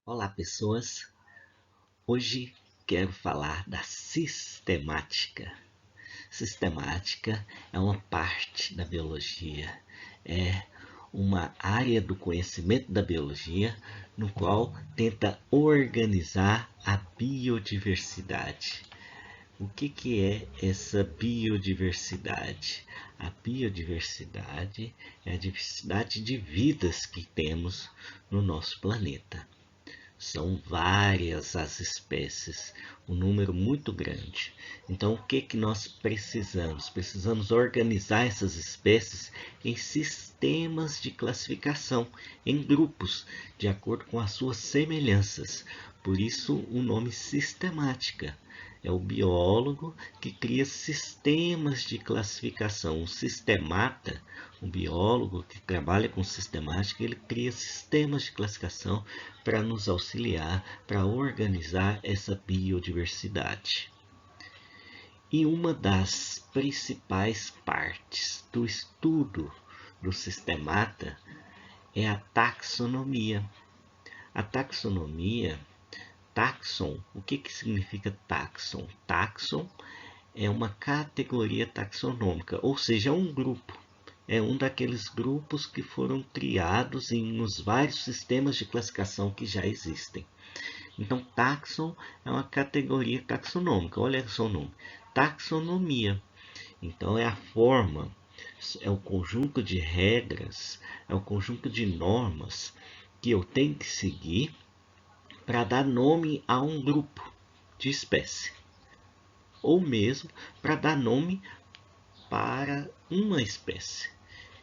Olá, pessoas! Hoje quero falar da sistemática. Sistemática é uma parte da biologia, é uma área do conhecimento da biologia no qual tenta organizar a biodiversidade. O que é essa biodiversidade? A biodiversidade é a diversidade de vidas que temos no nosso planeta. São várias as espécies, um número muito grande. Então, o que nós precisamos? Precisamos organizar essas espécies em sistemas de classificação, em grupos, de acordo com as suas semelhanças. Por isso, o nome sistemática. É o biólogo que cria sistemas de classificação. O sistemata, o biólogo que trabalha com sistemática, ele cria sistemas de classificação para nos auxiliar, para organizar essa biodiversidade. E uma das principais partes do estudo do sistemata é a taxonomia. A taxonomia, taxon, o que significa taxon? Taxon é uma categoria taxonômica, ou seja, é um grupo. É um daqueles grupos que foram criados nos vários sistemas de classificação que já existem. Então, taxon é uma categoria taxonômica. Olha só o nome. Taxonomia. Então, é a forma, é o conjunto de regras, é o conjunto de normas que eu tenho que seguir para dar nome a um grupo de espécie. Ou mesmo para dar nome para uma espécie.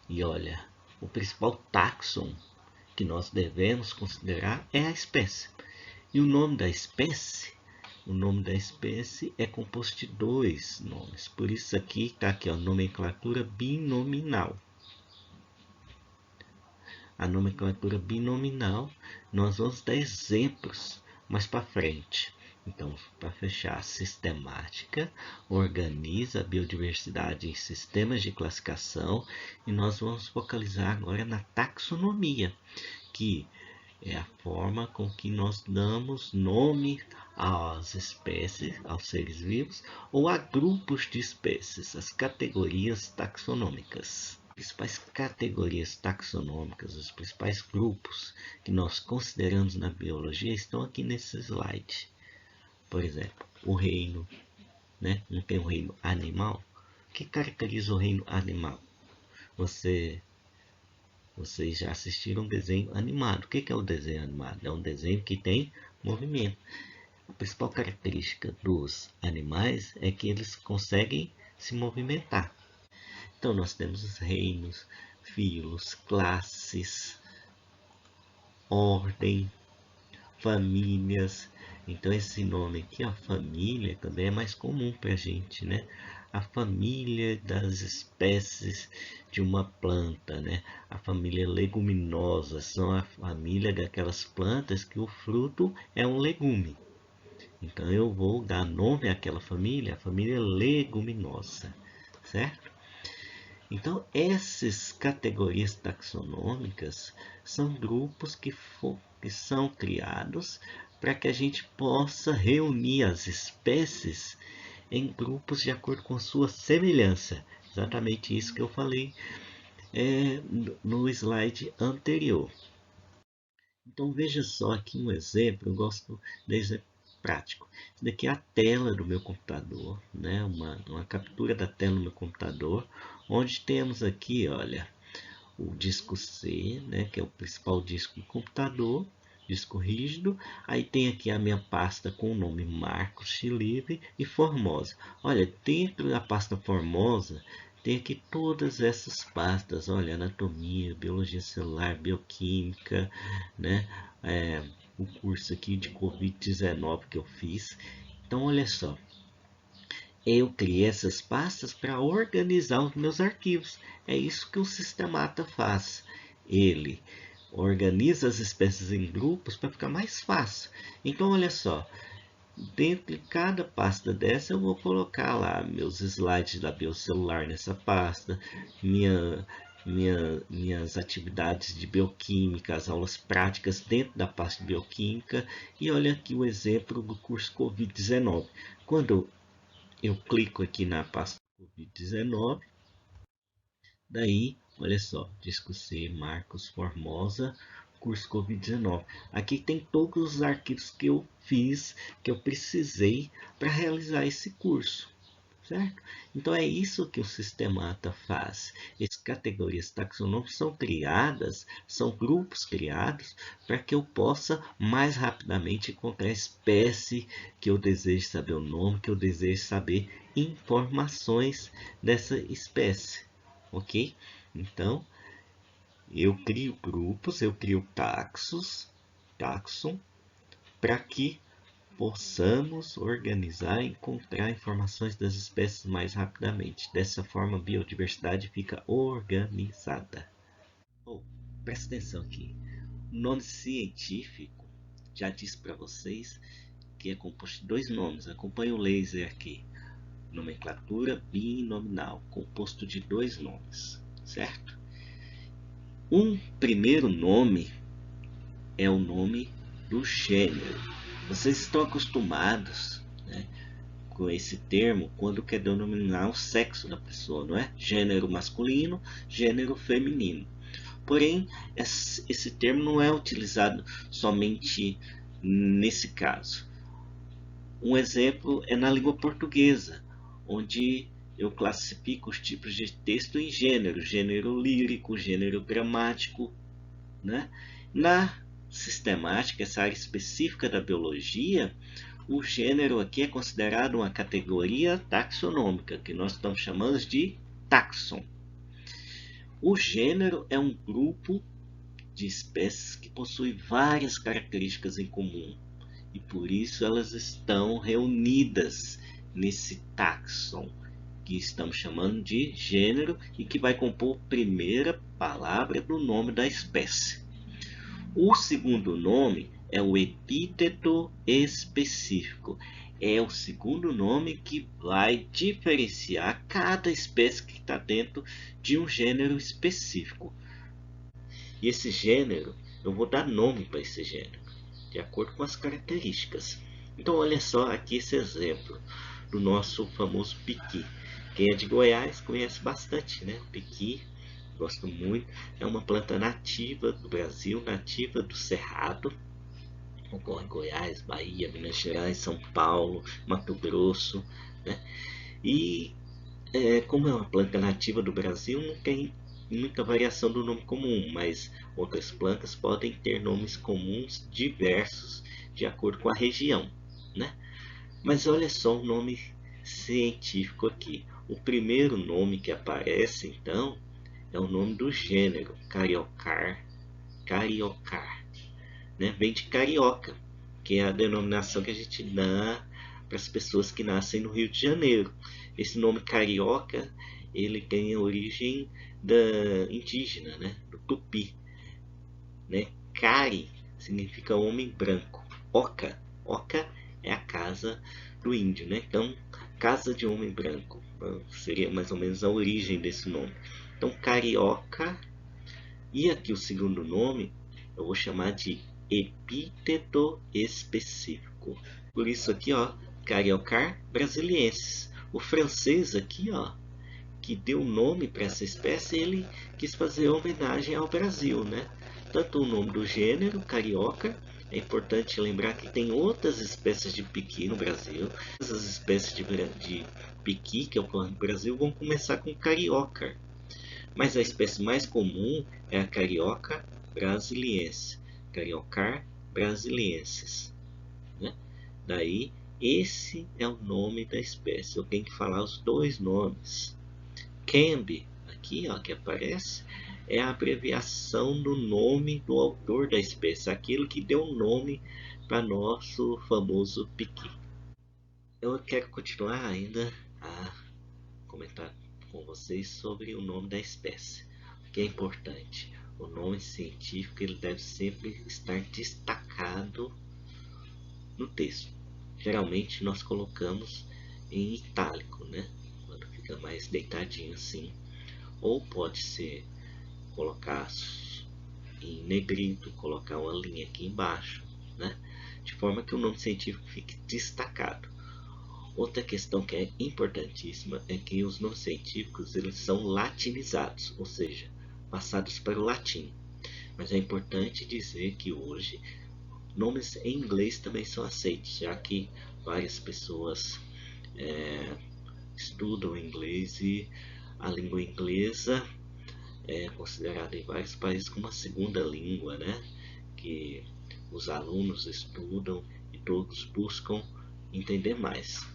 E olha, o principal taxon que nós devemos considerar é a espécie. E o nome da espécie? O nome da espécie é composto de dois nomes. Por isso aqui está aqui, ó, nomenclatura binominal. A nomenclatura binominal, nós vamos dar exemplos mais para frente. Então, para fechar, a sistemática organiza a biodiversidade em sistemas de classificação e nós vamos focalizar agora na taxonomia, que é a forma com que nós damos nome às espécies, aos seres vivos, ou a grupos de espécies, as categorias taxonômicas. As principais categorias taxonômicas, os principais grupos que nós consideramos na biologia estão aqui nesse slide. Por exemplo, o reino, né? Não tem o reino animal? O que caracteriza o reino animal? Vocês já assistiram um desenho animado. O que é o desenho animado? É um desenho que tem movimento. A principal característica dos animais é que eles conseguem se movimentar. Então nós temos os reinos, filos, classes, ordem, famílias. Então esse nome aqui, a família, também é mais comum para a gente, né? A família das espécies de uma planta, né? A família leguminosa são a família daquelas plantas que o fruto é um legume. Então eu vou dar nome àquela família, a família leguminosa, certo? Então essas categorias taxonômicas são grupos que são criados para que a gente possa reunir as espécies em grupos de acordo com sua semelhança. Exatamente isso que eu falei no slide anterior. Então veja só aqui um exemplo, eu gosto de exemplo prático. Isso daqui é a tela do meu computador, né? uma captura da tela do meu computador, onde temos aqui, olha, o disco C, né? Que é o principal disco do computador, disco rígido. Aí tem aqui a minha pasta com o nome Marcos Chilive e Formosa. Olha, dentro da pasta Formosa tem aqui todas essas pastas, olha, anatomia, biologia celular, bioquímica, né? O curso aqui de Covid-19 que eu fiz. Então, olha só, eu criei essas pastas para organizar os meus arquivos. É isso que o Sistemata faz. Ele organiza as espécies em grupos para ficar mais fácil. Então, olha só, dentro de cada pasta dessa eu vou colocar lá meus slides da biocelular nessa pasta, minhas atividades de bioquímica, as aulas práticas dentro da parte de bioquímica. E olha aqui o exemplo do curso Covid-19. Quando eu clico aqui na pasta Covid-19, daí, olha só, Disco C, Marcos Formosa, curso Covid-19. Aqui tem todos os arquivos que eu fiz, que eu precisei para realizar esse curso, certo? Então é isso que o Sistemata faz. As categorias taxonômicas são criadas, são grupos criados para que eu possa mais rapidamente encontrar a espécie que eu desejo saber o nome, que eu desejo saber informações dessa espécie, ok? Então eu crio grupos, eu crio taxon, para que possamos organizar e encontrar informações das espécies mais rapidamente. Dessa forma, a biodiversidade fica organizada. Oh, presta atenção aqui. O nome científico já disse para vocês que é composto de dois nomes. Acompanhe o laser aqui. Nomenclatura binominal, composto de dois nomes, certo? Um primeiro nome é o nome do gênero. Vocês estão acostumados, né, com esse termo quando quer denominar o sexo da pessoa, não é? Gênero masculino, gênero feminino. Porém, esse termo não é utilizado somente nesse caso. Um exemplo é na língua portuguesa, onde eu classifico os tipos de texto em gênero, gênero lírico, gênero gramático, né? Na sistemática, essa área específica da biologia, o gênero aqui é considerado uma categoria taxonômica, que nós estamos chamando de taxon. O gênero é um grupo de espécies que possui várias características em comum, e por isso elas estão reunidas nesse taxon, que estamos chamando de gênero e que vai compor a primeira palavra do nome da espécie. O segundo nome é o epíteto específico. É o segundo nome que vai diferenciar cada espécie que está dentro de um gênero específico. E esse gênero, eu vou dar nome para esse gênero, de acordo com as características. Então, olha só aqui esse exemplo do nosso famoso piqui. Quem é de Goiás conhece bastante, né? Piqui, gosto muito. É uma planta nativa do Brasil, nativa do Cerrado. Ocorre em Goiás, Bahia, Minas Gerais, São Paulo, Mato Grosso, né? E como é uma planta nativa do Brasil, não tem muita variação do nome comum, mas outras plantas podem ter nomes comuns diversos de acordo com a região, né? Mas olha só o nome científico aqui. O primeiro nome que aparece, então, é o nome do gênero, Cariocar, né? Vem de carioca, que é a denominação que a gente dá para as pessoas que nascem no Rio de Janeiro. Esse nome carioca, ele tem a origem indígena, né? Do tupi, né? Cari significa homem branco. Oca é a casa do índio, né? Então, casa de homem branco seria mais ou menos a origem desse nome. Então, carioca. E aqui o segundo nome eu vou chamar de epíteto específico. Por isso aqui, ó, Cariocar brasiliensis. O francês aqui, ó, que deu o nome para essa espécie, ele quis fazer homenagem ao Brasil, né? Tanto o nome do gênero, carioca, é importante lembrar que tem outras espécies de piqui no Brasil. Essas espécies de piqui que ocorrem no Brasil vão começar com carioca. Mas a espécie mais comum é a Carioca brasiliensis, Cariocar brasiliensis, né? Daí, esse é o nome da espécie. Eu tenho que falar os dois nomes. Camby, aqui ó, que aparece, é a abreviação do nome do autor da espécie, aquilo que deu nome para nosso famoso piqui. Eu quero continuar ainda a comentar com vocês sobre o nome da espécie, que é importante. O nome científico ele deve sempre estar destacado no texto. Geralmente nós colocamos em itálico, né? Quando fica mais deitadinho assim. Ou pode ser colocar em negrito, colocar uma linha aqui embaixo, né? De forma que o nome científico fique destacado. Outra questão que é importantíssima é que os nomes científicos eles são latinizados, ou seja, passados para o latim. Mas é importante dizer que hoje nomes em inglês também são aceitos, já que várias pessoas estudam inglês e a língua inglesa é considerada em vários países como uma segunda língua, né? Que os alunos estudam e todos buscam entender mais.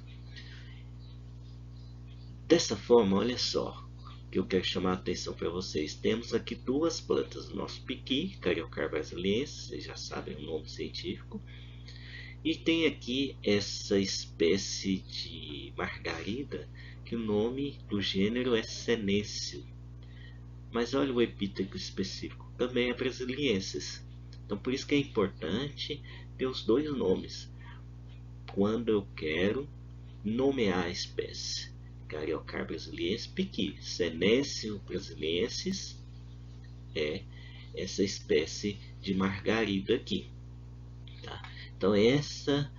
Dessa forma, olha só, que eu quero chamar a atenção para vocês. Temos aqui duas plantas do nosso piqui, Cariocar brasiliensis, vocês já sabem o nome científico. E tem aqui essa espécie de margarida, que o nome do gênero é Senecio. Mas olha o epíteto específico, também é brasiliensis. Então por isso que é importante ter os dois nomes quando eu quero nomear a espécie. Cariocar brasiliensis piqui, Senecio brasiliensis é essa espécie de margarida aqui. Tá? Então essa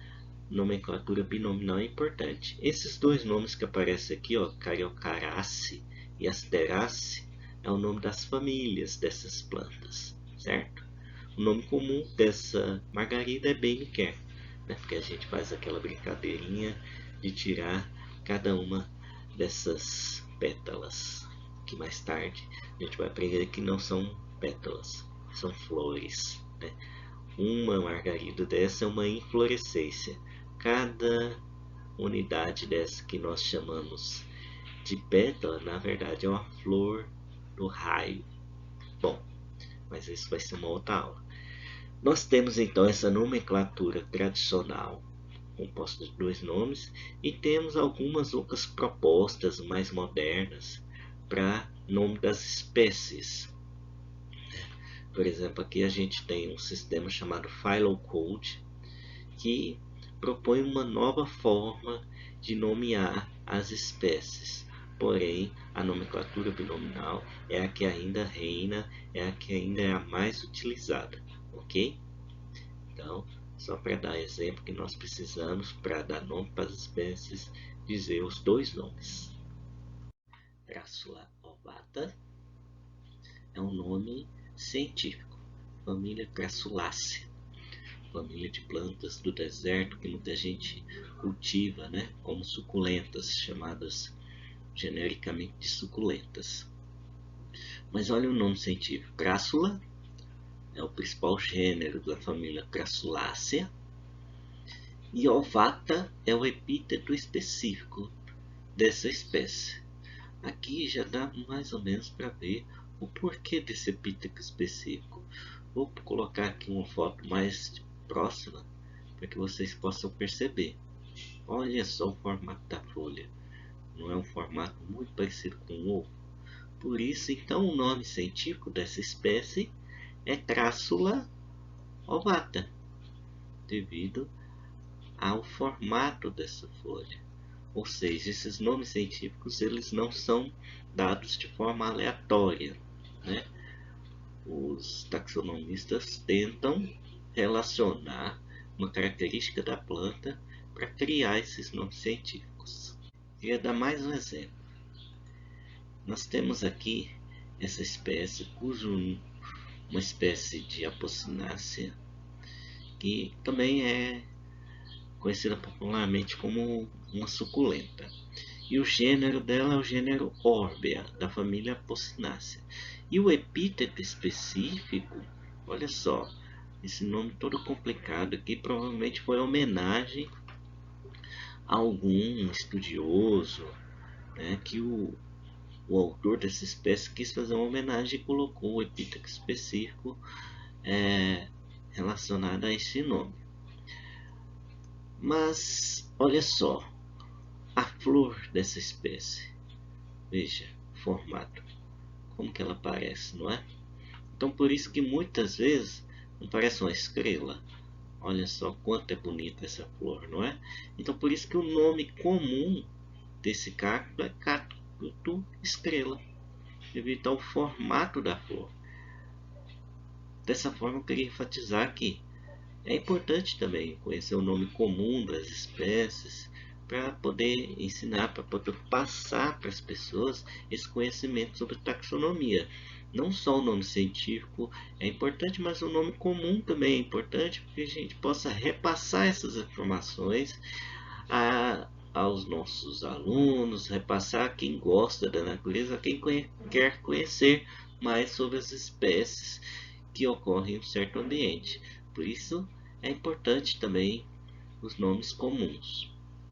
nomenclatura binominal é importante. Esses dois nomes que aparecem aqui, ó, Cariocaraceae e Asteraceae, é o nome das famílias dessas plantas, certo? O nome comum dessa margarida é Beniker, né? Porque a gente faz aquela brincadeirinha de tirar cada uma dessas pétalas, que mais tarde a gente vai aprender que não são pétalas, são flores, né? Uma margarida dessa é uma inflorescência. Cada unidade dessa que nós chamamos de pétala, na verdade é uma flor do raio. Bom, mas isso vai ser uma outra aula. Nós temos então essa nomenclatura tradicional, composta de dois nomes, e temos algumas outras propostas mais modernas para nome das espécies. Por exemplo, aqui a gente tem um sistema chamado Phylocode, que propõe uma nova forma de nomear as espécies. Porém, a nomenclatura binominal é a que ainda reina, é a que ainda é a mais utilizada, ok? Então, só para dar exemplo que nós precisamos, para dar nome para as espécies, dizer os dois nomes. Crassula ovata é um nome científico, família Crassulaceae, família de plantas do deserto que muita gente cultiva, né, como suculentas, chamadas genericamente de suculentas. Mas olha o nome científico, Crassula é o principal gênero da família Crassulaceae e ovata é o epíteto específico dessa espécie. Aqui já dá mais ou menos para ver o porquê desse epíteto específico. Vou colocar aqui uma foto mais próxima para que vocês possam perceber. Olha só o formato da folha. Não é um formato muito parecido com o ovo? Por isso, então, o nome científico dessa espécie é Crassula ovata, devido ao formato dessa folha. Ou seja, esses nomes científicos eles não são dados de forma aleatória, né? Os taxonomistas tentam relacionar uma característica da planta para criar esses nomes científicos. Queria dar mais um exemplo. Nós temos aqui essa espécie, uma espécie de Apocynaceae, que também é conhecida popularmente como uma suculenta. E o gênero dela é o gênero Orbea, da família Apocynaceae. E o epíteto específico, olha só, esse nome todo complicado aqui provavelmente foi homenagem a algum estudioso, né, que o autor dessa espécie quis fazer uma homenagem e colocou o epíteto específico relacionado a esse nome. Mas olha só, a flor dessa espécie, veja o formato, como que ela parece, não é? Então por isso que muitas vezes não parece uma estrela. Olha só quanto é bonita essa flor, não é? Então por isso que o nome comum desse cacto é cacto estrela. devido ao formato da flor. Dessa forma, eu queria enfatizar que é importante também conhecer o nome comum das espécies para poder ensinar, para poder passar para as pessoas esse conhecimento sobre taxonomia. Não só o nome científico é importante, mas o nome comum também é importante para que a gente possa repassar essas informações aos nossos alunos, repassar a quem gosta da natureza, a quem quer conhecer mais sobre as espécies que ocorrem em um certo ambiente. Por isso, é importante também os nomes comuns.